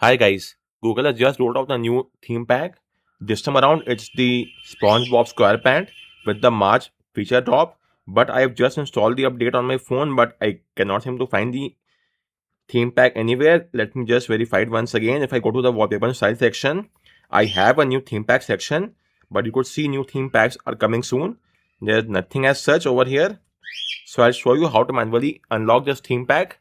Hi guys, Google has just rolled out a new theme pack. This time around it's the SpongeBob SquarePants with the March feature drop. But I have just installed the update on my phone, but I cannot seem to find the theme pack anywhere. Let me just verify it once again. If I go to the wallpaper and style section, I have a new theme pack section, but you could see new theme packs are coming soon. There's nothing as such over here. So I'll show you how to manually unlock this theme pack.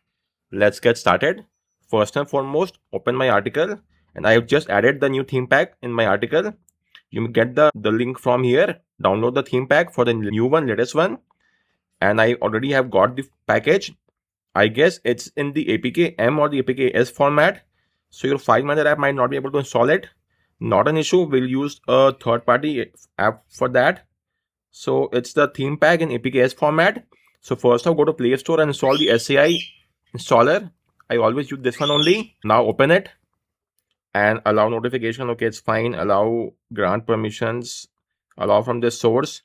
Let's get started. First and foremost, open my article, and I have just added the new theme pack in my article. You will get the link from here. Download the theme pack for the new one, latest one. And I already have got the package. I guess it's in the APK M or the APK S format. So your file manager app might not be able to install it. Not an issue. We'll use a third party app for that. So it's the theme pack in APKs format. So first I'll go to Play Store and install the SAI installer. I always use this one only. Now open it and allow notification. Okay, it's fine. Allow grant permissions. Allow from this source.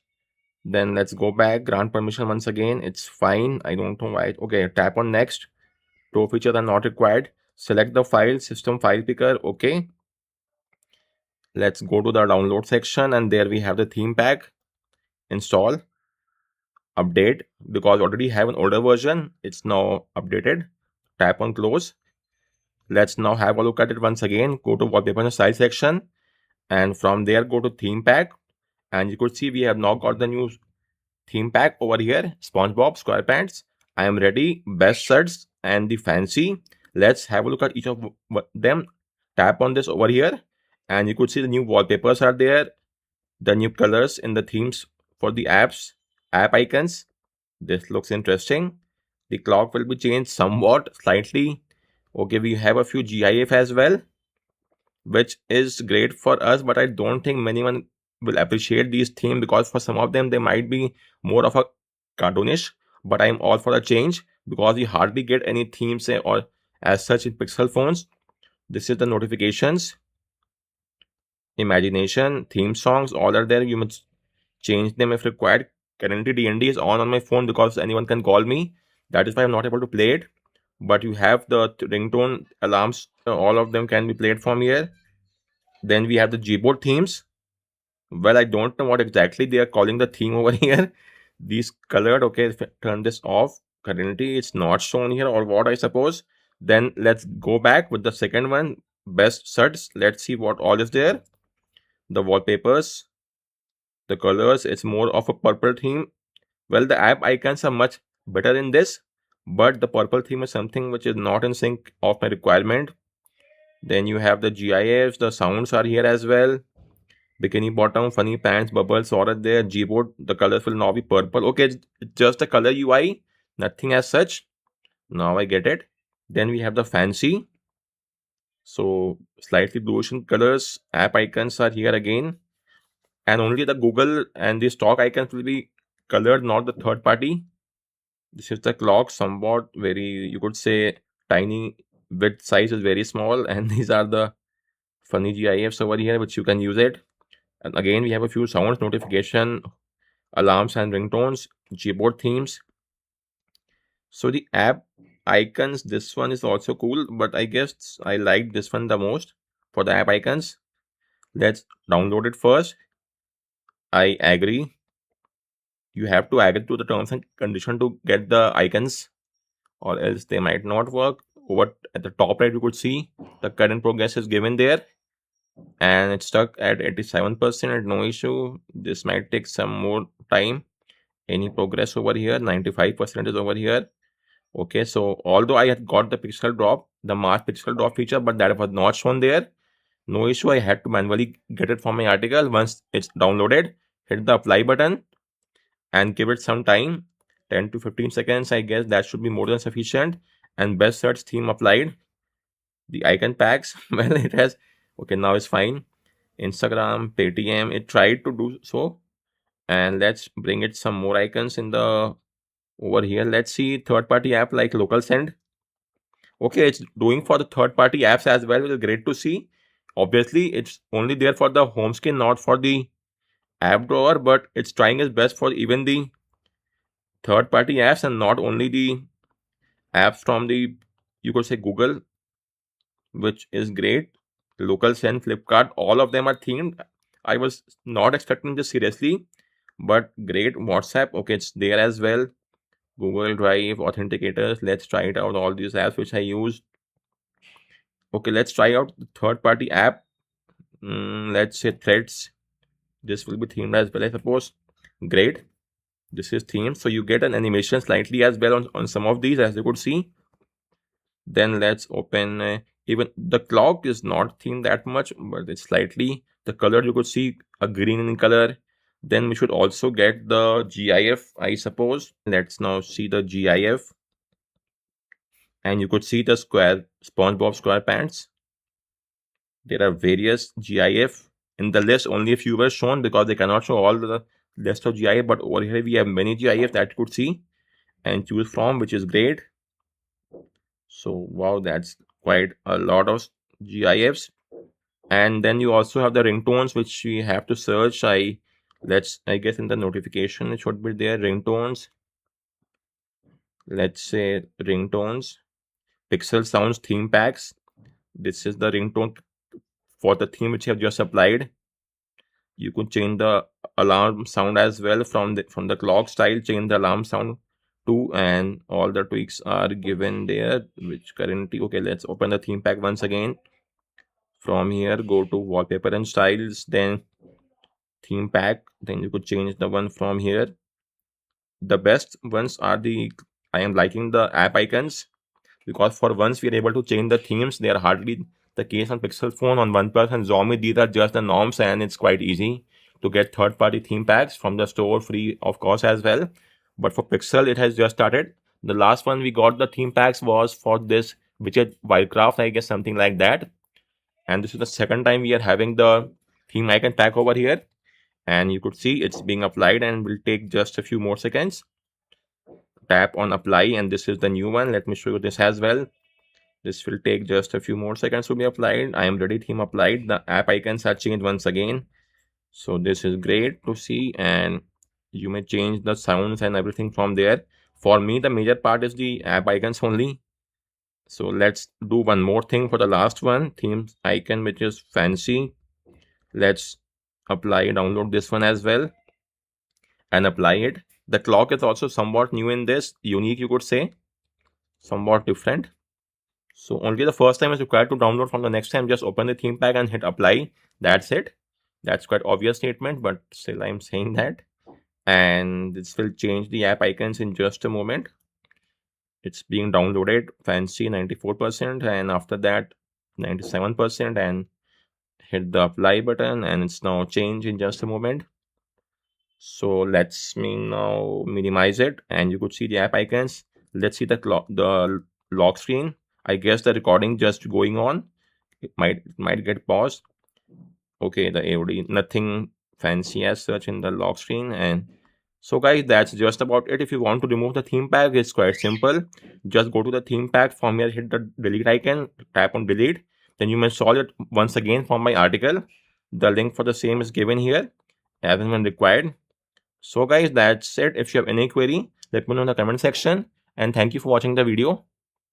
Then let's go back. Grant permission once again. It's fine. I don't know why. Okay, tap on next. Pro features are not required. Select the file, system file picker. Okay. Let's go to the download section and there we have the theme pack. Install. Update, because already have an older version. It's now updated. Tap on close. Let's now have a look at it once again. Go to wallpaper and style section, and from there go to theme pack, and you could see we have now got the new theme pack over here, SpongeBob SquarePants. I am ready. Best sets and the fancy. Let's have a look at each of them. Tap on this over here, and you could see the new wallpapers are there, the new colors in the themes for the app icons. This looks interesting. The clock will be changed somewhat, slightly. Okay, we have a few GIF as well, which is great for us, but I don't think many one will appreciate these themes because for some of them they might be more of a cartoonish. But I'm all for a change because we hardly get any themes or as such in Pixel phones. This is the notifications, imagination, theme songs, all are there. You must change them if required. Currently DND is on my phone because anyone can call me. That is why I'm not able to play it. But you have the ringtone alarms. All of them can be played from here. Then we have the Gboard themes. Well, I don't know what exactly they are calling the theme over here. These colored. Okay, if I turn this off. Currently it's not shown here or what, I suppose. Then let's go back with the second one. Best sets. Let's see what all is there. The wallpapers, the colors, it's more of a purple theme. Well, the app icons are much better in this, but the purple theme is something which is not in sync of my requirement. Then you have the GIFs, the sounds are here as well. Bikini bottom, funny pants, bubbles, all are there. Gboard, the colors will now be purple. Okay, it's just a color UI, nothing as such. Now I get it. Then we have the fancy. So slightly bluish in colors. App icons are here again. And only the Google and the stock icons will be colored, not the third party. This is the clock, somewhat very, you could say, tiny. Width size is very small, and these are the funny GIFs over here, which you can use it. And again, we have a few sounds, notification, alarms, and ringtones, Gboard themes. So the app icons, this one is also cool, but I guess I like this one the most for the app icons. Let's download it first. I agree. You have to agree to the terms and condition to get the icons, or else they might not work. Over at the top right, you could see the current progress is given there, and it's stuck at 87%. No issue. This might take some more time. Any progress over here? 95% is over here. Okay, so although I had got the pixel drop, the March pixel drop feature, but that was not shown there. No issue. I had to manually get it from my article. Once it's downloaded, hit the apply button and give it some time, 10 to 15 seconds. I guess that should be more than sufficient. And best search theme applied. The icon packs, well, it has, okay, now it's fine. Instagram, Paytm, it tried to do so. And let's bring it some more icons in the over here. Let's see third party app like local send. Okay, it's doing for the third party apps as well, which is great to see. Obviously it's only there for the home screen, not for the app drawer, but it's trying its best for even the third party apps and not only the apps from the, you could say, Google. which is great. Local Send, Flipkart, all of them are themed. I was not expecting this seriously, but great. WhatsApp, okay, it's there as well. Google Drive, authenticators. Let's try it out. All these apps which I use. Okay, let's try out the third-party app. Let's say Threads. This will be themed as well, I suppose. Great. This is themed, so you get an animation slightly as well on some of these, as you could see. Then let's open. Even the clock is not themed that much, but it's slightly the color you could see a green in color. Then we should also get the GIF, I suppose. Let's now see the GIF, and you could see the SpongeBob SquarePants. There are various GIF in the list. Only a few were shown because they cannot show all the list of GIF. But over here we have many GIF that you could see and choose from, which is great. So wow, that's quite a lot of GIFs. And then you also have the ringtones which we have to search. I guess in the notification it should be there. Ringtones. Let's say ringtones. Pixel sounds theme packs. This is the ringtone for the theme which you have just applied. You could change the alarm sound as well from the clock style. Change the alarm sound too, and all the tweaks are given there. Which currently, okay, let's open the theme pack once again. From here, go to wallpaper and styles, then theme pack. Then you could change the one from here. The best ones are I am liking the app icons, because for once we are able to change the themes. They are hardly the case on Pixel phone, on OnePlus and Xiaomi. These are just the norms, and it's quite easy to get third-party theme packs from the store free of course as well. But for Pixel, it has just started. The last one we got the theme packs was for this widget Wildcraft, I guess, something like that. And this is the second time we are having the theme icon pack over here, and you could see it's being applied and will take just a few more seconds. Tap on apply, and this is the new one. Let me show you this as well. This will take just a few more seconds to be applied. I am ready, theme applied. The app icons are changed once again. So this is great to see, and you may change the sounds and everything from there. For me, the major part is the app icons only. So let's do one more thing for the last one, themes icon, which is fancy. Let's download this one as well and apply it. The clock is also somewhat new in this, unique you could say, somewhat different. So only the first time is required to download. From the next time, just open the theme pack and hit apply. That's it. That's quite obvious statement, but still I'm saying that. And this will change the app icons in just a moment. It's being downloaded. Fancy 94%, and after that 97%, and hit the apply button, and it's now changed in just a moment. So let's me now minimize it, and you could see the app icons. Let's see the lock screen. I guess the recording just going on. It might get paused. Okay, the AOD, nothing fancy as such in the lock screen. And so guys, that's just about it. If you want to remove the theme pack, it's quite simple. Just go to the theme pack. From here, hit the delete icon, tap on delete. Then you may solve it once again from my article. The link for the same is given here as and when required. So guys, that's it. If you have any query, let me know in the comment section, and thank you for watching the video.